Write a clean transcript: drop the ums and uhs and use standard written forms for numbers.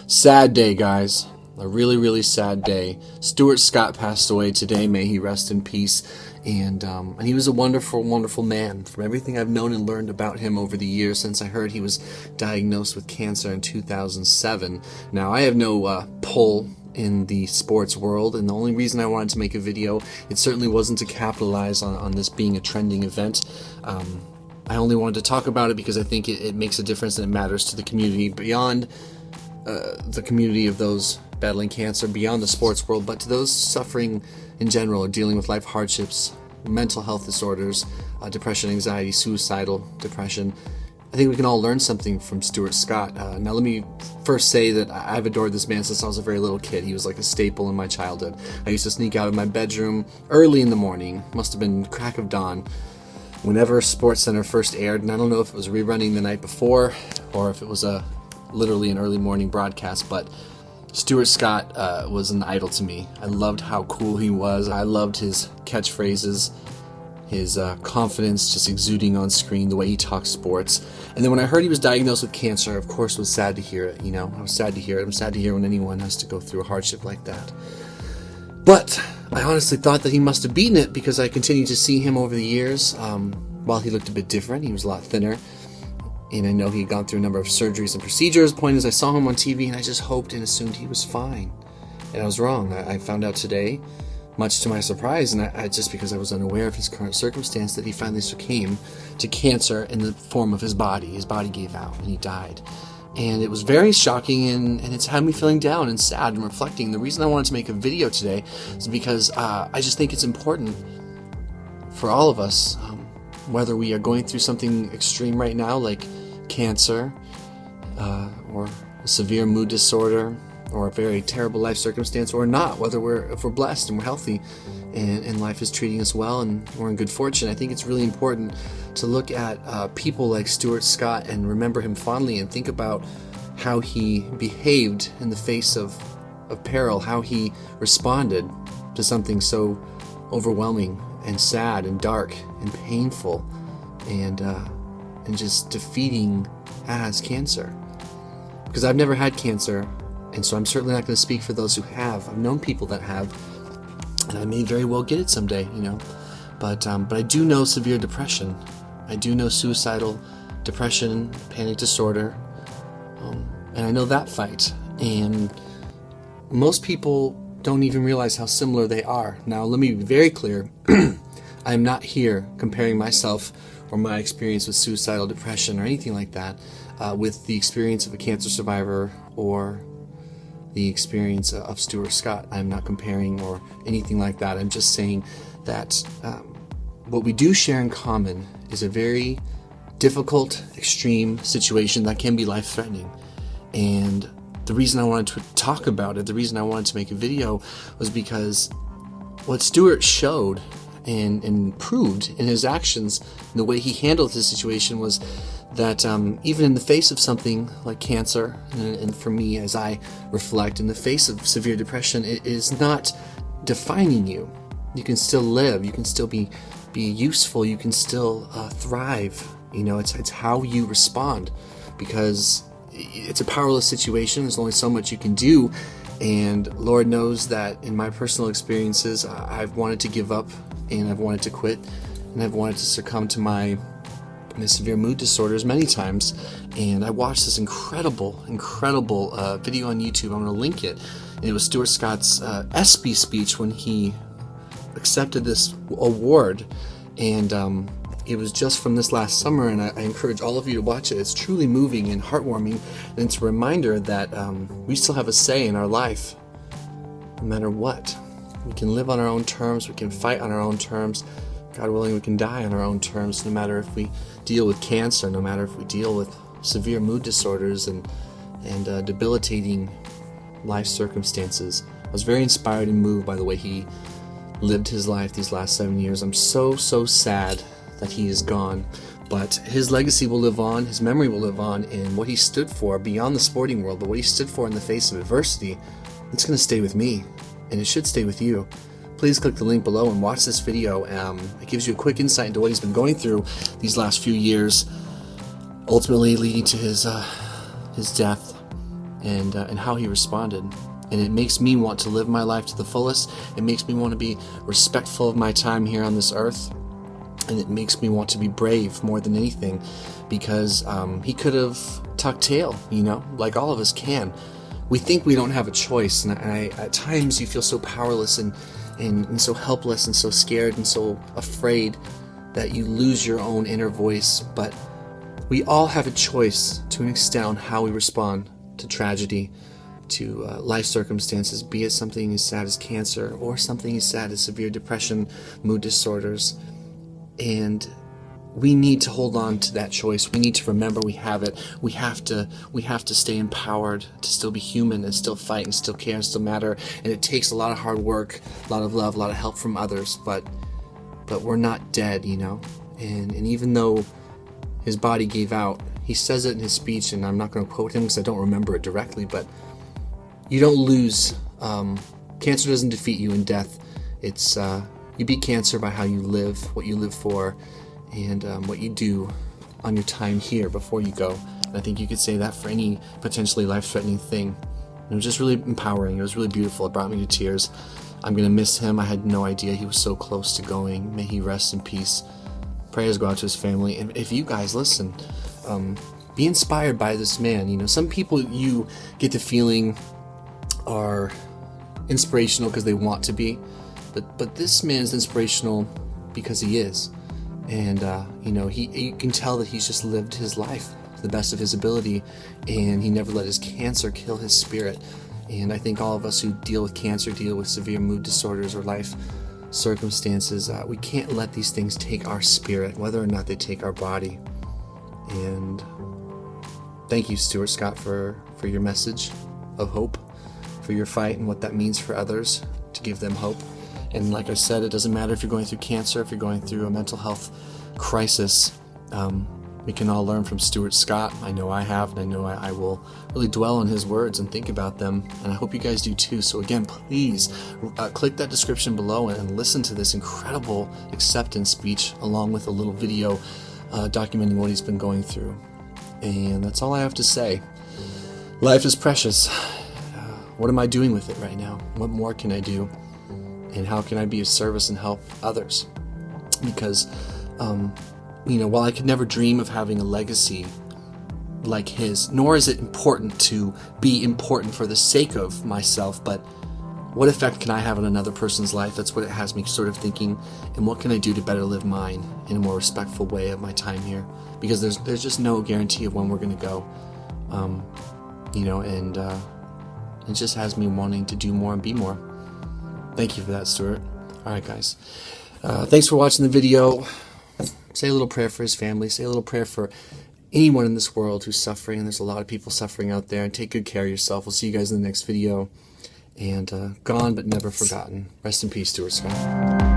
Sad day, guys. A really, really sad day. Stuart Scott passed away today. May he rest in peace. And he was a wonderful, wonderful man. From everything I've known and learned about him over the years since I heard he was diagnosed with cancer in 2007. Now, I have no pull in the sports world, and the only reason I wanted to make a video, it certainly wasn't to capitalize on this being a trending event. I only wanted to talk about it because I think it makes a difference and it matters to the community beyond the community of those battling cancer, beyond the sports world, but to those suffering in general or dealing with life hardships, mental health disorders, depression, anxiety, suicidal depression. I think we can all learn something from Stuart Scott. Now let me first say that I've adored this man since I was a very little kid. He was like a staple in my childhood. I used to sneak out of my bedroom early in the morning, must have been crack of dawn, whenever SportsCenter first aired, and I don't know if it was rerunning the night before or if it was literally an early morning broadcast, but Stuart Scott was an idol to me. I loved how cool he was. I loved his catchphrases, his confidence just exuding on screen, the way he talked sports. And then when I heard he was diagnosed with cancer, of course, was sad to hear it. You know, I was sad to hear it. I'm sad to hear when anyone has to go through a hardship like that. But I honestly thought that he must have beaten it because I continued to see him over the years. While he looked a bit different, he was a lot thinner. And I know he had gone through a number of surgeries and procedures. The point is, I saw him on TV and I just hoped and assumed he was fine. And I was wrong. I found out today, much to my surprise, and I just because I was unaware of his current circumstance, that he finally succumbed to cancer in the form of his body. His body gave out and he died. And it was very shocking, and it's had me feeling down and sad and reflecting. The reason I wanted to make a video today is because I just think it's important for all of us, whether we are going through something extreme right now, like cancer, or a severe mood disorder, or a very terrible life circumstance, or not, if we're blessed and we're healthy and life is treating us well and we're in good fortune. I think it's really important to look at people like Stuart Scott and remember him fondly and think about how he behaved in the face of peril, how he responded to something so overwhelming and sad and dark and painful and just defeating as cancer. Because I've never had cancer, and so I'm certainly not going to speak for those who have. I've known people that have, and I may very well get it someday, you know. But I do know severe depression. I do know suicidal depression, panic disorder, and I know that fight. And most people don't even realize how similar they are. Now, let me be very clear. I am not here comparing myself or my experience with suicidal depression or anything like that with the experience of a cancer survivor or the experience of Stuart Scott. I'm not comparing or anything like that. I'm just saying that what we do share in common is a very difficult, extreme situation that can be life-threatening. And the reason I wanted to talk about it, the reason I wanted to make a video, was because what Stuart showed and proved in his actions, and the way he handled his situation, was that even in the face of something like cancer, and for me, as I reflect, in the face of severe depression, it is not defining you. You can still live. You can still be useful. You can still thrive. You know, it's how you respond, because it's a powerless situation. There's only so much you can do, and Lord knows that in my personal experiences, I've wanted to give up, and I've wanted to quit, and I've wanted to succumb to my severe mood disorders many times. And I watched this incredible video on YouTube. I'm going to link it. And it was Stuart Scott's ESPY speech when he accepted this award, and it was just from this last summer, and I encourage all of you to watch it. It's truly moving and heartwarming, and it's a reminder that we still have a say in our life, no matter what. We can live on our own terms, we can fight on our own terms, God willing, we can die on our own terms, no matter if we deal with cancer, no matter if we deal with severe mood disorders and debilitating life circumstances. I was very inspired and moved by the way he lived his life these last 7 years. I'm so sad that he is gone, but his legacy will live on, his memory will live on, and what he stood for beyond the sporting world, but what he stood for in the face of adversity, it's going to stay with me, and it should stay with you. Please click the link below and watch this video. It gives you a quick insight into what he's been going through these last few years, ultimately leading to his death. and how he responded. And it makes me want to live my life to the fullest. It makes me want to be respectful of my time here on this earth. And it makes me want to be brave more than anything, because he could have tucked tail, you know, like all of us can. We think we don't have a choice, and at times you feel so powerless and so helpless and so scared and so afraid that you lose your own inner voice. But we all have a choice to an extent on how we respond to tragedy, to life circumstances, be it something as sad as cancer or something as sad as severe depression, mood disorders. And we need to hold on to that choice. We need to remember we have it. We have to stay empowered to still be human and still fight and still care and still matter. And it takes a lot of hard work, a lot of love, a lot of help from others, but we're not dead, you know. And even though his body gave out, he says it in his speech, and I'm not going to quote him because I don't remember it directly, but you don't lose. Cancer doesn't defeat you in death. It's you beat cancer by how you live, what you live for, and what you do on your time here before you go. And I think you could say that for any potentially life-threatening thing. And it was just really empowering. It was really beautiful. It brought me to tears. I'm going to miss him. I had no idea he was so close to going. May he rest in peace. Prayers go out to his family. And if you guys listen, be inspired by this man. You know, some people you get the feeling are inspirational because they want to be. But this man is inspirational because he is. And, you know, you can tell that he's just lived his life to the best of his ability, and he never let his cancer kill his spirit. And I think all of us who deal with cancer, deal with severe mood disorders or life circumstances, we can't let these things take our spirit, whether or not they take our body. And thank you, Stuart Scott, for your message of hope, for your fight and what that means for others, to give them hope. And like I said, it doesn't matter if you're going through cancer, if you're going through a mental health crisis. We can all learn from Stuart Scott. I know I have, and I know I will really dwell on his words and think about them. And I hope you guys do too. So again, please click that description below and listen to this incredible acceptance speech along with a little video documenting what he's been going through. And that's all I have to say. Life is precious. What am I doing with it right now? What more can I do? And how can I be of service and help others? Because, you know, while I could never dream of having a legacy like his, nor is it important to be important for the sake of myself, but what effect can I have on another person's life? That's what it has me sort of thinking, and what can I do to better live mine in a more respectful way of my time here? Because there's just no guarantee of when we're going to go, you know, and it just has me wanting to do more and be more. Thank you for that, Stuart. All right, guys. Thanks for watching the video. Say a little prayer for his family. Say a little prayer for anyone in this world who's suffering. And there's a lot of people suffering out there. And take good care of yourself. We'll see you guys in the next video. And gone but never forgotten. Rest in peace, Stuart Scott.